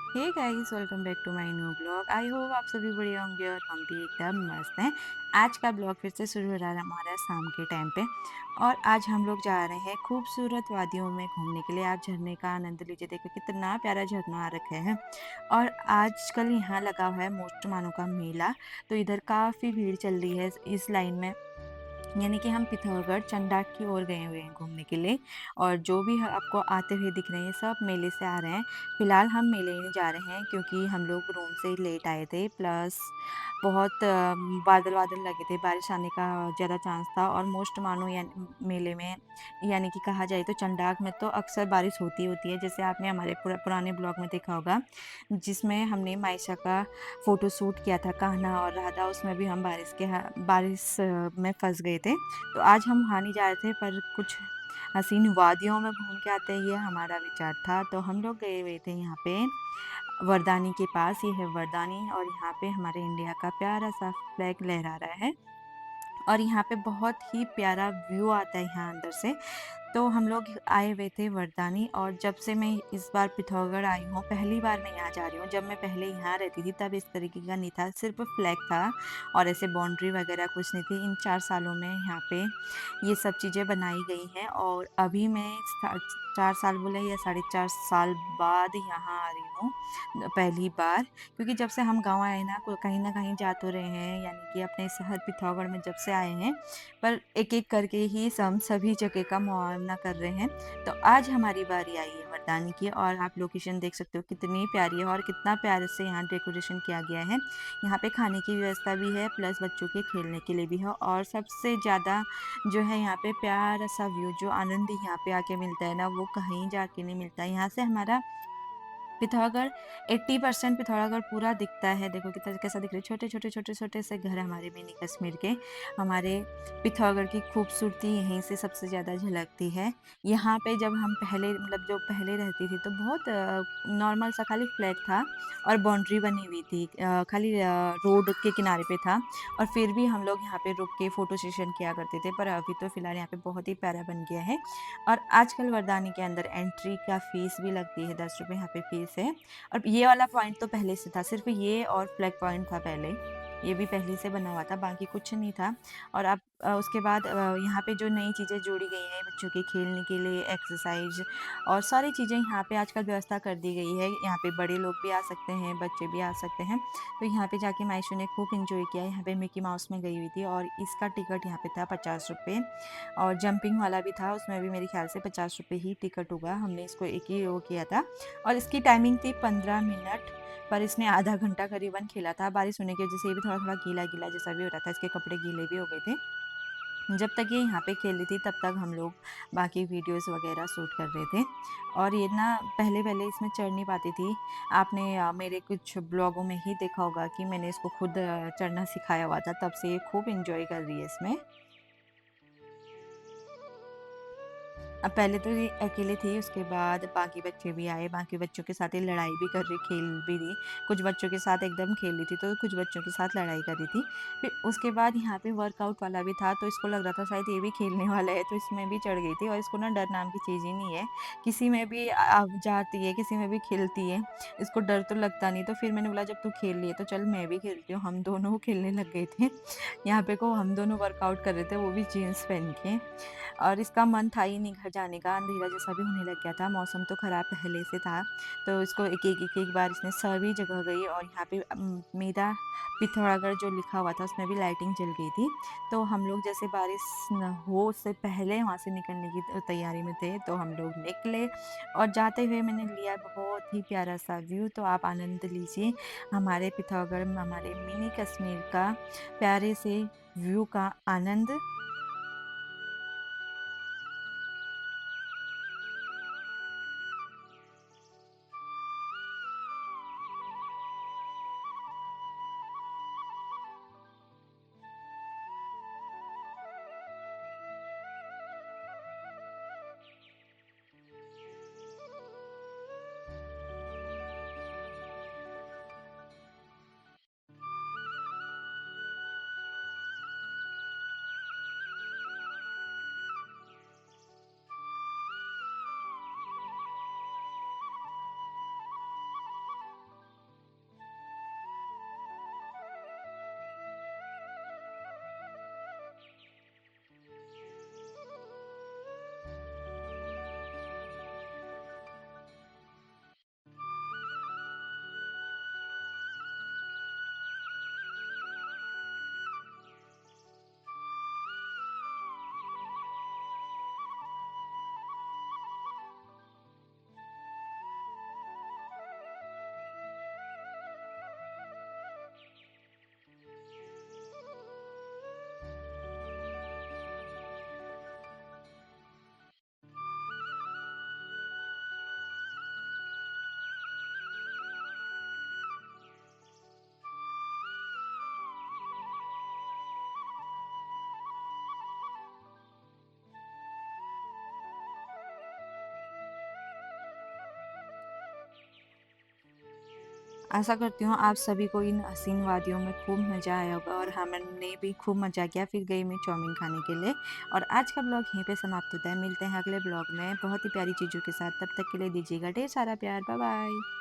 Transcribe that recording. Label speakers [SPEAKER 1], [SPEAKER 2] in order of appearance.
[SPEAKER 1] Hey guys, welcome back to my new blog. I hope आप सभी बढ़िया होंगे और हम भी एकदम मस्त हैं। आज का ब्लॉग फिर से शुरू हो रहा है हमारा शाम के टाइम पे। और आज हम लोग जा रहे हैं खूबसूरत वादियों में घूमने के लिए। आप झरने का आनंद लीजिए, देखो कितना प्यारा झरना आ रखे हैं। और आजकल यहाँ लगा हुआ है मोस्ट मानो का मेला। तो इधर काफ़ी भीड़ चल रही है इस लाइन में। यानी कि हम पिथौरागढ़ चंडाक की ओर गए हुए हैं घूमने के लिए। और जो भी आपको आते हुए दिख रहे हैं सब मेले से आ रहे हैं। फिलहाल हम मेले नहीं जा रहे हैं क्योंकि हम लोग रूम से लेट आए थे, प्लस बहुत बादल बादल लगे थे, बारिश आने का ज़्यादा चांस था। और मोस्ट मानो मेले में यानी कि कहा जाए तो चंडाक में तो अक्सर बारिश होती है, जैसे आपने हमारे पुराने ब्लॉग में देखा होगा जिसमें हमने मायशा का फ़ोटो शूट किया था, कान्हा और राधा। उसमें भी हम बारिश में फँस गए थे। तो आज हम वहाँ नहीं जा रहे थे, पर कुछ हसीन वादियों में घूम के आते हैं, ये हमारा विचार था। तो हम लोग गए हुए थे यहाँ पे वरदानी के पास। ये है वरदानी और यहाँ पे हमारे इंडिया का प्यारा-सा फ्लैग लहरा रहा है। और यहाँ पे बहुत ही प्यारा व्यू आता है यहाँ अंदर से। तो हम लोग आए हुए थे वरदानी। और जब से मैं इस बार पिथौरागढ़ आई हूँ, पहली बार मैं यहाँ जा रही हूँ। जब मैं पहले यहाँ रहती थी तब इस तरीके का नहीं था, सिर्फ फ्लैग था और ऐसे बाउंड्री वगैरह कुछ नहीं थी। इन 4 सालों में यहाँ पे ये सब चीज़ें बनाई गई हैं। और अभी मैं 4 साल बोले या साढ़े 4 साल बाद यहाँ आ रही हूँ पहली बार। क्योंकि जब से हम गाँव आए ना, कहीं न कहीं जा तो रहे हैं, यानी कि अपने शहर पिथौरागढ़ में जब से आए हैं, पर एक-एक करके ही हम सभी जगह का मुआयना कर रहे हैं। तो आज हमारी बारी आई है वरदानी की। और आप लोकेशन देख सकते हो कितनी प्यारी है और कितना प्यारे से यहाँ डेकोरेशन किया गया है। यहाँ पे खाने की व्यवस्था भी है, प्लस बच्चों के खेलने के लिए भी है। और सबसे ज़्यादा जो है यहाँ पे प्यारा-सा व्यू, जो आनंद यहाँ पे आके मिलता है ना, वो कहीं जाके नहीं मिलता। यहाँ से हमारा पिथौरागढ़ 80% पिथौरागढ़ पूरा दिखता है। देखो कितना कैसा दिख रहा है, छोटे-छोटे, छोटे-छोटे से घर हमारे मिनी कश्मीर के। हमारे पिथौरागढ़ की खूबसूरती यहीं से सबसे ज़्यादा झलकती है। यहाँ पे जब हम पहले मतलब जो पहले रहती थी तो बहुत नॉर्मल सा खाली फ्लैट था और बाउंड्री बनी हुई थी। खाली रोड के किनारे पे था। और फिर भी हम लोग यहाँ पे रुक के फ़ोटो सेशन किया करते थे। पर अभी तो फ़िलहाल यहाँ पे बहुत ही प्यारा बन गया है। और आजकल वरदानी के अंदर एंट्री का फ़ीस भी लगती है, ₹10 यहाँ पे फ़ीस है। और ये वाला पॉइंट तो पहले से था, सिर्फ़ ये और फ्लैग पॉइंट था पहले। ये भी पहले से बना हुआ था, बाकी कुछ नहीं था। और अब उसके बाद यहाँ पे जो नई चीज़ें जोड़ी गई हैं बच्चों के खेलने के लिए, एक्सरसाइज़ और सारी चीज़ें यहाँ पे आजकल व्यवस्था कर दी गई है। यहाँ पे बड़े लोग भी आ सकते हैं, बच्चे भी आ सकते हैं। तो यहाँ पे जाके मायशू ने खूब एन्जॉय किया। यहाँ पे मिकी माउस में गई हुई थी और इसका टिकट यहाँ पे था ₹50। और जंपिंग वाला भी था, उसमें भी मेरे ख़्याल से ₹50 ही टिकट होगा। हमने इसको एक ही वो किया था। और इसकी टाइमिंग थी 15 मिनट, पर इसने आधा घंटा करीबन खेला था। बारिश होने की वज़ह से ये भी थोड़ा-थोड़ा गीला-गीला जैसा भी हो रहा था, इसके कपड़े गीले भी हो गए थे। जब तक ये यहाँ पे खेल रही थी तब तक हम लोग बाकी वीडियोज़ वग़ैरह शूट कर रहे थे। और ये ना पहले-पहले इसमें चढ़ नहीं पाती थी। आपने मेरे कुछ ब्लॉगों में ही देखा होगा कि मैंने इसको खुद चढ़ना सिखाया हुआ था, तब से ये खूब एन्जॉय कर रही है इसमें। अब पहले तो ये अकेले थी, उसके बाद बाकी बच्चे भी आए, बाकी बच्चों के साथ ये लड़ाई भी कर रही, खेल भी रही। कुछ बच्चों के साथ एकदम खेल रही थी, तो कुछ बच्चों के साथ लड़ाई कर रही थी। फिर उसके बाद यहाँ पे वर्कआउट वाला भी था, तो इसको लग रहा था शायद ये भी खेलने वाला है, तो इसमें भी चढ़ गई थी। और इसको ना डर नाम की चीज़ ही नहीं है, किसी में भी जाती है, किसी में भी खेलती है, इसको डर तो लगता नहीं। तो फिर मैंने बोला जब तू खेल रही है तो चल मैं भी खेलती हूँ, हम दोनों खेलने लग गए थे। यहाँ पे को हम दोनों वर्कआउट कर रहे थे, वो भी जीन्स पहन के। और इसका मन था ही नहीं घर जाने का, अंधेरा जैसा भी होने लग गया था, मौसम तो ख़राब पहले से था। तो इसको एक-एक बार इसने सभी जगह गई। और यहाँ पे मेरा पिथौरागढ़ जो लिखा हुआ था उसमें भी लाइटिंग जल गई थी। तो हम लोग जैसे बारिश न हो उससे पहले वहाँ से निकलने की तैयारी में थे, तो हम लोग निकले। और जाते हुए मैंने लिया बहुत ही प्यारा-सा व्यू, तो आप आनंद लीजिए हमारे पिथौरागढ़ में, हमारे मिनी कश्मीर का प्यारे से व्यू का आनंद। आशा करती हूँ आप सभी को इन हसीन वादियों में खूब मज़ा आया होगा और हमने भी खूब मज़ा किया। फिर गई मैं चाउमीन खाने के लिए और आज का ब्लॉग यहीं पे समाप्त होता है। मिलते हैं अगले ब्लॉग में बहुत ही प्यारी चीज़ों के साथ। तब तक के लिए दीजिएगा ढेर सारा प्यार। Bye bye.